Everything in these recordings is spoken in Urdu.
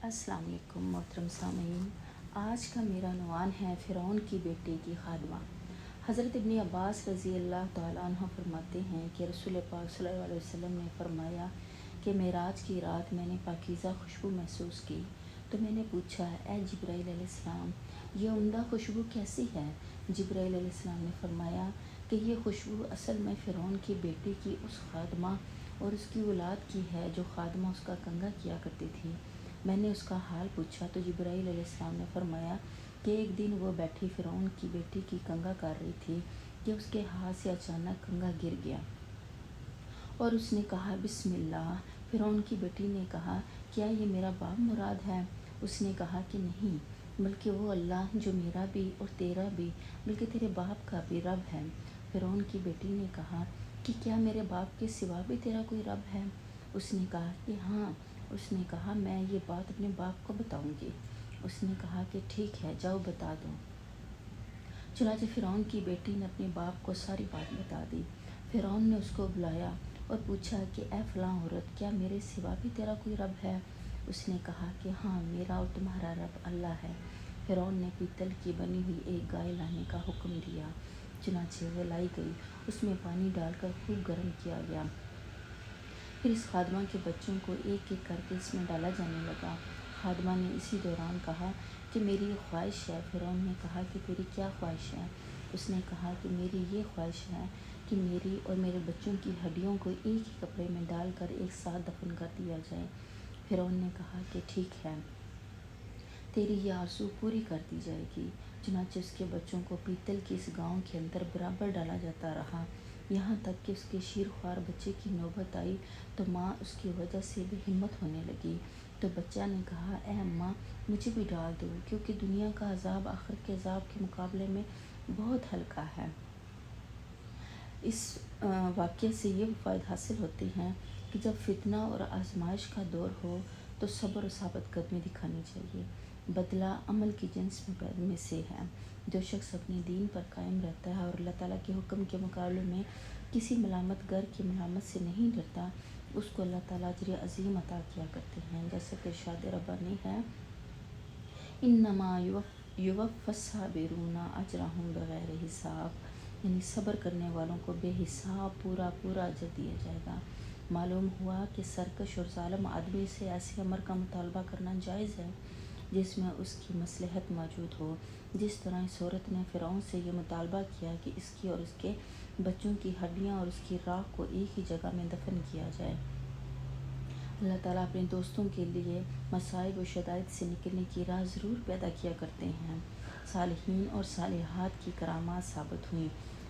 السلام علیکم محترم سامعین، آج کا میرا عنوان ہے فرعون کی بیٹی کی خادمہ۔ حضرت ابن عباس رضی اللہ تعالیٰ عنہ فرماتے ہیں کہ رسول پاک صلی اللہ علیہ وسلم نے فرمایا کہ معراج کی رات میں نے پاکیزہ خوشبو محسوس کی تو میں نے پوچھا، اے جبرائیل علیہ السلام، یہ عمدہ خوشبو کیسی ہے؟ جبرائیل علیہ السلام نے فرمایا کہ یہ خوشبو اصل میں فرعون کی بیٹی کی اس خادمہ اور اس کی اولاد کی ہے جو خادمہ اس کا کنگھا کیا کرتی تھی۔ میں نے اس کا حال پوچھا تو جبرائیل علیہ السلام نے فرمایا کہ ایک دن وہ بیٹھی فرعون کی بیٹی کی کنگھا کر رہی تھی کہ اس کے ہاتھ سے اچانک کنگھا گر گیا اور اس نے کہا بسم اللہ۔ فرعون کی بیٹی نے کہا، کیا یہ میرا باپ مراد ہے؟ اس نے کہا کہ نہیں، بلکہ وہ اللہ جو میرا بھی اور تیرا بھی بلکہ تیرے باپ کا بھی رب ہے۔ فرعون کی بیٹی نے کہا کہ کیا میرے باپ کے سوا بھی تیرا کوئی رب ہے؟ اس نے کہا کہ ہاں۔ اس نے کہا میں یہ بات اپنے باپ کو بتاؤں گی۔ اس نے کہا کہ ٹھیک ہے، جاؤ بتا دو۔ چنانچہ فرعون کی بیٹی نے اپنے باپ کو ساری بات بتا دی۔ فرعون نے اس کو بلایا اور پوچھا کہ اے فلاں عورت، کیا میرے سوا بھی تیرا کوئی رب ہے؟ اس نے کہا کہ ہاں، میرا اور تمہارا رب اللہ ہے۔ فرعون نے پیتل کی بنی ہوئی ایک گائے لانے کا حکم دیا۔ چنانچہ وہ لائی گئی، اس میں پانی ڈال کر خوب گرم کیا گیا۔ پھر اس خادمہ کے بچوں کو ایک ایک کر کے اس میں ڈالا جانے لگا۔ خادمہ نے اسی دوران کہا کہ میری یہ خواہش ہے۔ فرعون نے کہا کہ تیری کیا خواہش ہے؟ اس نے کہا کہ میری یہ خواہش ہے کہ میری اور میرے بچوں کی ہڈیوں کو ایک ہی کپڑے میں ڈال کر ایک ساتھ دفن کر دیا جائے۔ فرعون نے کہا کہ ٹھیک ہے، تیری یہ آرزو پوری کر دی جائے گی۔ چنانچہ اس کے بچوں کو پیتل کی اس گاؤں کے اندر برابر ڈالا جاتا رہا، یہاں تک کہ اس کے شیرخوار بچے کی نوبت آئی تو ماں اس کی وجہ سے بے ہمت ہونے لگی۔ تو بچہ نے کہا، اے اماں، مجھے بھی ڈال دو، کیونکہ دنیا کا عذاب آخرت کے عذاب کے مقابلے میں بہت ہلکا ہے۔ اس واقعے سے یہ فوائد حاصل ہوتی ہیں کہ جب فتنہ اور آزمائش کا دور ہو تو صبر و ثابت قدمی دکھانی چاہیے۔ بدلہ عمل کی جنس میں سے ہے۔ جو شخص اپنے دین پر قائم رہتا ہے اور اللہ تعالیٰ کے حکم کے مقابلے میں کسی ملامت گر کی ملامت سے نہیں ڈرتا، اس کو اللہ تعالیٰ اجر عظیم عطا کیا کرتے ہیں۔ جیسا کہ ارشاد ربانی ہے، انما یوفی الصابرون اجرهم بغیر حساب، یعنی صبر کرنے والوں کو بے حساب پورا اجر دیا جائے گا۔ معلوم ہوا کہ سرکش اور ظالم آدمی سے ایسے امر کا مطالبہ کرنا جائز ہے جس میں اس کی مصلحت موجود ہو، جس طرح اس عورت نے فرعون سے یہ مطالبہ کیا کہ اس کی اور اس کے بچوں کی ہڈیاں اور اس کی راکھ کو ایک ہی جگہ میں دفن کیا جائے۔ اللہ تعالیٰ اپنے دوستوں کے لیے مصائب و شدائد سے نکلنے کی راہ ضرور پیدا کیا کرتے ہیں۔ صالحین اور صالحات کی کرامات ثابت ہوئیں۔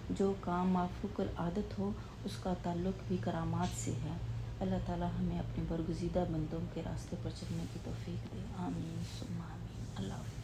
جو کام مافوق العادت ہو اس کا تعلق بھی کرامات سے ہے۔ اللہ تعالیٰ ہمیں اپنے برگزیدہ بندوں کے راستے پر چلنے کی توفیق دے۔ آمین ثم آمین۔ اللہ حافظ۔